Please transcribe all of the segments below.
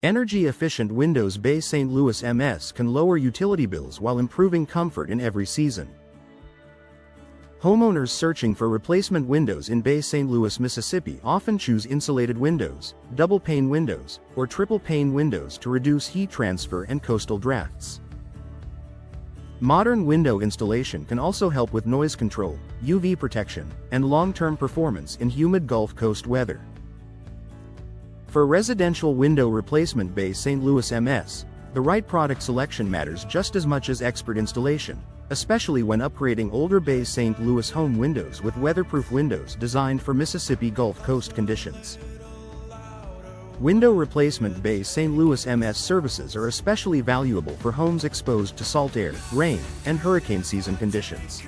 Energy-efficient windows Bay St. Louis MS can lower utility bills while improving comfort in every season. Homeowners searching for replacement windows in Bay St. Louis, Mississippi often choose insulated windows, double-pane windows, or triple-pane windows to reduce heat transfer and coastal drafts. Modern window installation can also help with noise control, UV protection, and long-term performance in humid Gulf Coast weather. For residential window replacement Bay St. Louis MS, the right product selection matters just as much as expert installation, especially when upgrading older Bay St. Louis home windows with weatherproof windows designed for Mississippi Gulf Coast conditions. Window replacement Bay St. Louis MS services are especially valuable for homes exposed to salt air, rain, and hurricane season conditions.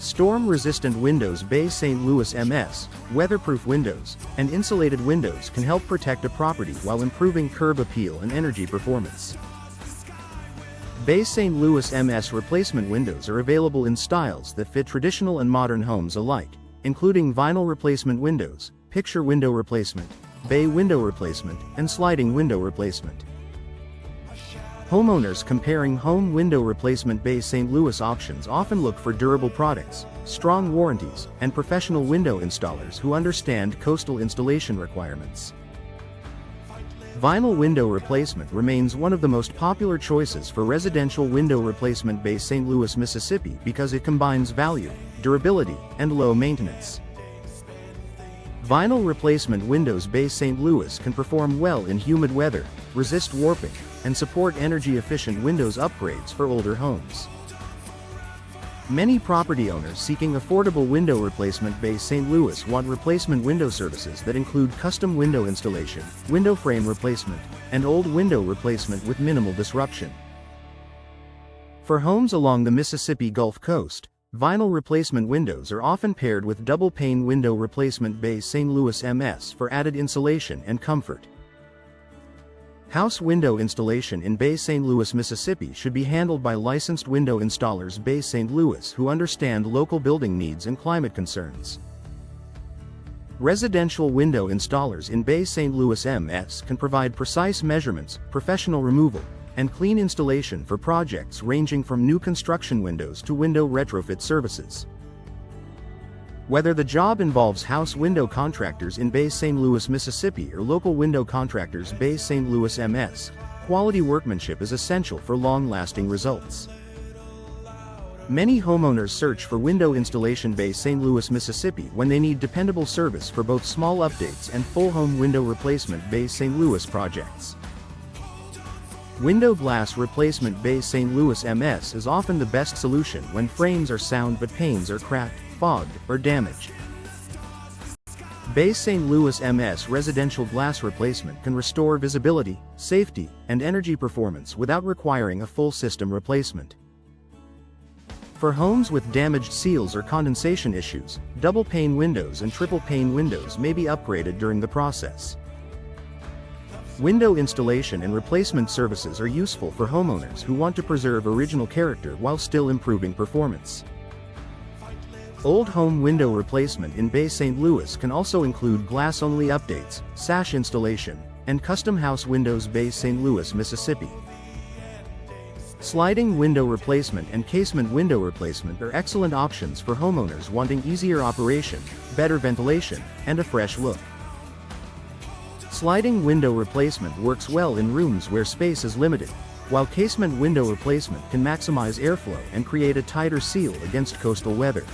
Storm-resistant windows Bay St. Louis MS, weatherproof windows, and insulated windows can help protect a property while improving curb appeal and energy performance. Bay St. Louis MS replacement windows are available in styles that fit traditional and modern homes alike, including vinyl replacement windows, picture window replacement, bay window replacement, and sliding window replacement. Homeowners comparing home window replacement Bay St. Louis options often look for durable products, strong warranties, and professional window installers who understand coastal installation requirements. Vinyl window replacement remains one of the most popular choices for residential window replacement Bay St. Louis, Mississippi because it combines value, durability, and low maintenance. Vinyl replacement windows Bay St. Louis can perform well in humid weather, resist warping, and support energy-efficient windows upgrades for older homes. Many property owners seeking affordable window replacement Bay St. Louis want replacement window services that include custom window installation, window frame replacement, and old window replacement with minimal disruption. For homes along the Mississippi Gulf Coast, vinyl replacement windows are often paired with double-pane window replacement Bay St. Louis MS for added insulation and comfort. House window installation in Bay St. Louis, Mississippi should be handled by licensed window installers Bay St. Louis who understand local building needs and climate concerns. Residential window installers in Bay St. Louis MS can provide precise measurements, professional removal, and clean installation for projects ranging from new construction windows to window retrofit services. Whether the job involves house window contractors in Bay St. Louis, Mississippi or local window contractors Bay St. Louis MS, quality workmanship is essential for long-lasting results. Many homeowners search for window installation Bay St. Louis, Mississippi when they need dependable service for both small updates and full home window replacement Bay St. Louis projects. Window glass replacement Bay St. Louis MS is often the best solution when frames are sound but panes are cracked, fogged, or damaged. Bay St. Louis MS residential glass replacement can restore visibility, safety, and energy performance without requiring a full system replacement. For homes with damaged seals or condensation issues, double-pane windows and triple-pane windows may be upgraded during the process. Window installation and replacement services are useful for homeowners who want to preserve original character while still improving performance. Old home window replacement in Bay St. Louis can also include glass-only updates, sash installation, and custom house windows Bay St. Louis, Mississippi. Sliding window replacement and casement window replacement are excellent options for homeowners wanting easier operation, better ventilation, and a fresh look. Sliding window replacement works well in rooms where space is limited, while casement window replacement can maximize airflow and create a tighter seal against coastal weather.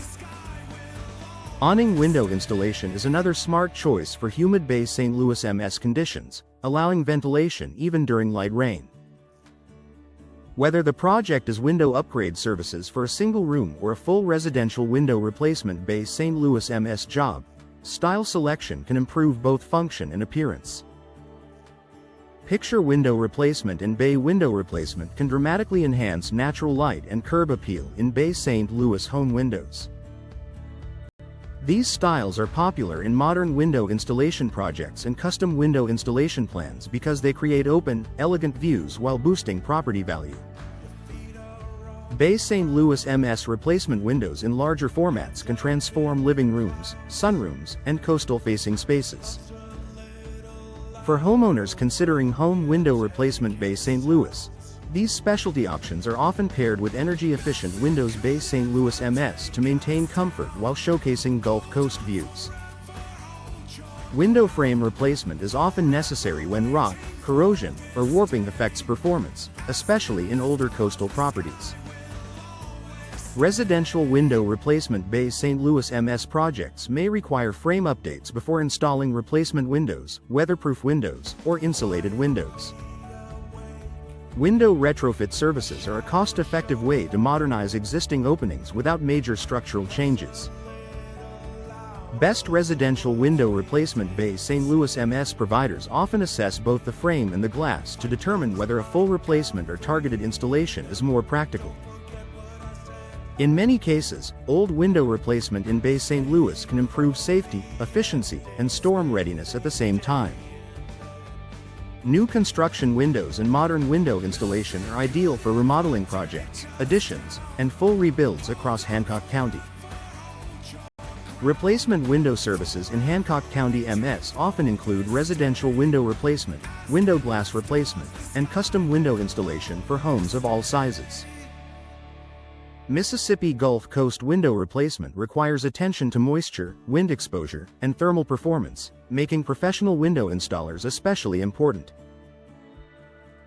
Awning window installation is another smart choice for humid Bay St. Louis MS conditions, allowing ventilation even during light rain. Whether the project is window upgrade services for a single room or a full residential window replacement Bay St. Louis MS job, style selection can improve both function and appearance. Picture window replacement and bay window replacement can dramatically enhance natural light and curb appeal in Bay St. Louis home windows. These styles are popular in modern window installation projects and custom window installation plans because they create open, elegant views while boosting property value. Bay St. Louis MS replacement windows in larger formats can transform living rooms, sunrooms, and coastal-facing spaces. For homeowners considering home window replacement Bay St. Louis, these specialty options are often paired with energy-efficient windows Bay St. Louis MS to maintain comfort while showcasing Gulf Coast views. Window frame replacement is often necessary when rot, corrosion, or warping affects performance, especially in older coastal properties. Residential window replacement Bay St. Louis MS projects may require frame updates before installing replacement windows, weatherproof windows, or insulated windows. Window retrofit services are a cost-effective way to modernize existing openings without major structural changes. Best residential window replacement Bay St. Louis MS providers often assess both the frame and the glass to determine whether a full replacement or targeted installation is more practical. In many cases, old window replacement in Bay St. Louis can improve safety, efficiency, and storm readiness at the same time. New construction windows and modern window installation are ideal for remodeling projects, additions, and full rebuilds across Hancock County. Replacement window services in Hancock County MS often include residential window replacement, window glass replacement, and custom window installation for homes of all sizes. Mississippi Gulf Coast window replacement requires attention to moisture, wind exposure, and thermal performance, making professional window installers especially important.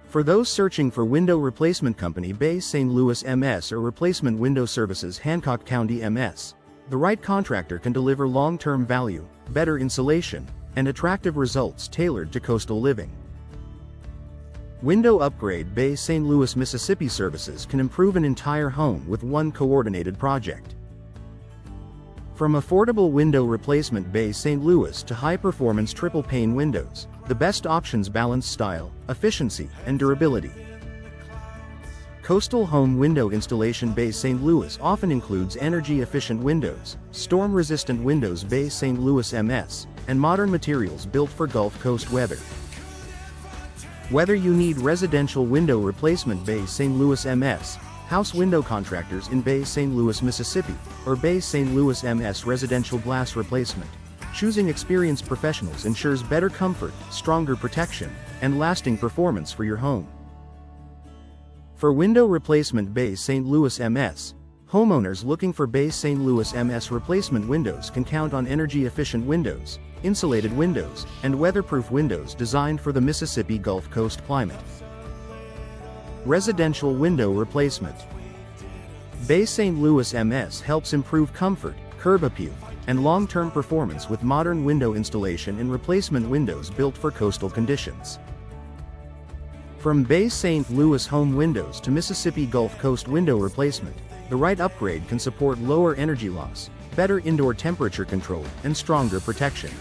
For those searching for window replacement company Bay St. Louis MS or replacement window services Hancock County MS, the right contractor can deliver long-term value, better insulation, and attractive results tailored to coastal living. Window upgrade Bay St. Louis, Mississippi services can improve an entire home with one coordinated project. From affordable window replacement Bay St. Louis to high-performance triple-pane windows, the best options balance style, efficiency, and durability. Coastal home window installation Bay St. Louis often includes energy-efficient windows, storm-resistant windows Bay St. Louis MS, and modern materials built for Gulf Coast weather. Whether you need residential window replacement Bay St. Louis MS, house window contractors in Bay St. Louis, Mississippi, or Bay St. Louis MS residential glass replacement, choosing experienced professionals ensures better comfort, stronger protection, and lasting performance for your home. For window replacement Bay St. Louis MS, homeowners looking for Bay St. Louis MS replacement windows can count on energy-efficient windows, insulated windows, and weatherproof windows designed for the Mississippi Gulf Coast climate. Residential window replacement. Bay St. Louis MS helps improve comfort, curb appeal, and long-term performance with modern window installation and replacement windows built for coastal conditions. From Bay St. Louis home windows to Mississippi Gulf Coast window replacement, the right upgrade can support lower energy loss, better indoor temperature control, and stronger protection.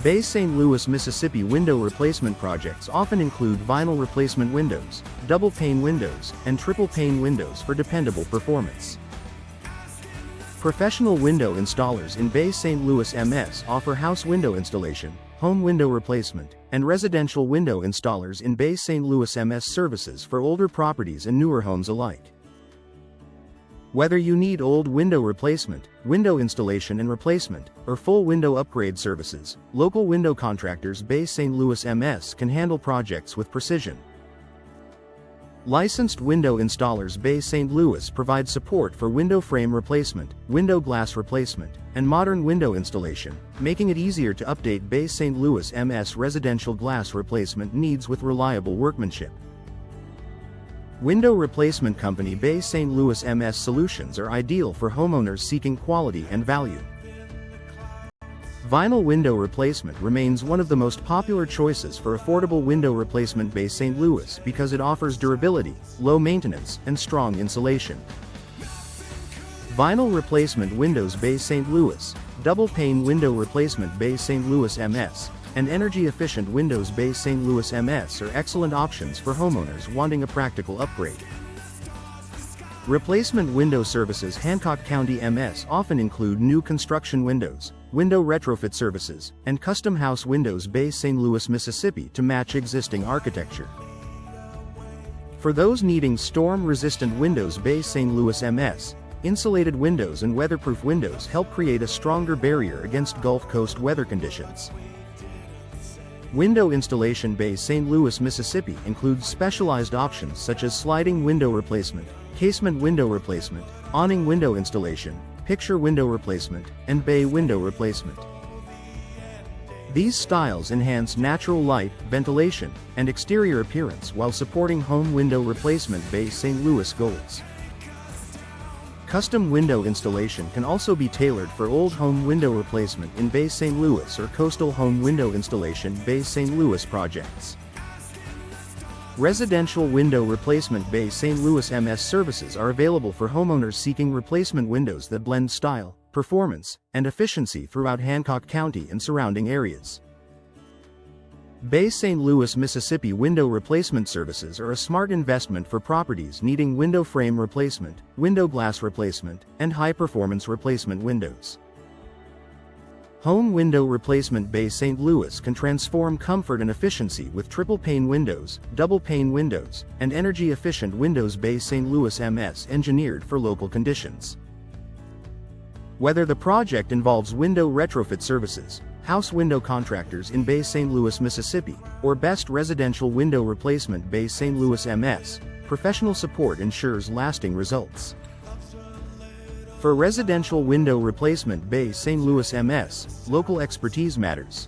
Bay St. Louis, Mississippi window replacement projects often include vinyl replacement windows, double-pane windows, and triple-pane windows for dependable performance. Professional window installers in Bay St. Louis MS offer house window installation, home window replacement, and residential window installers in Bay St. Louis MS services for older properties and newer homes alike. Whether you need old window replacement, window installation and replacement, or full window upgrade services, local window contractors Bay St. Louis MS can handle projects with precision. Licensed window installers Bay St. Louis provide support for window frame replacement, window glass replacement, and modern window installation, making it easier to update Bay St. Louis MS residential glass replacement needs with reliable workmanship. Window replacement company Bay St. Louis MS solutions are ideal for homeowners seeking quality and value. Vinyl window replacement remains one of the most popular choices for affordable window replacement Bay St. Louis because it offers durability, low maintenance, and strong insulation. Vinyl replacement windows Bay St. Louis, double-pane window replacement Bay St. Louis MS, and energy-efficient windows Bay St. Louis MS are excellent options for homeowners wanting a practical upgrade. Replacement window services Hancock County MS often include new construction windows, window retrofit services, and custom house windows Bay St. Louis, Mississippi to match existing architecture. For those needing storm-resistant windows Bay St. Louis MS, insulated windows and weatherproof windows help create a stronger barrier against Gulf Coast weather conditions. Window installation. Bay St. Louis, Mississippi includes specialized options such as sliding window replacement, casement window replacement, awning window installation, picture window replacement, and bay window replacement. These styles enhance natural light, ventilation, and exterior appearance while supporting home window replacement. Bay St. Louis goals. Custom window installation can also be tailored for old home window replacement in Bay St. Louis or coastal home window installation Bay St. Louis projects. Residential window replacement. Bay St. Louis MS services are available for homeowners seeking replacement windows that blend style, performance, and efficiency throughout Hancock County and surrounding areas. Bay St. Louis, Mississippi window replacement services are a smart investment for properties needing window frame replacement, window glass replacement, and high-performance replacement windows. Home window replacement. Bay St. Louis can transform comfort and efficiency with triple-pane windows, double-pane windows, and energy-efficient windows. Bay St. Louis MS engineered for local conditions. Whether the project involves window retrofit services, house window contractors in Bay St. Louis, Mississippi, or best residential window replacement. Bay St. Louis MS, professional support ensures lasting results. For residential window replacement. Bay St. Louis MS, local expertise matters.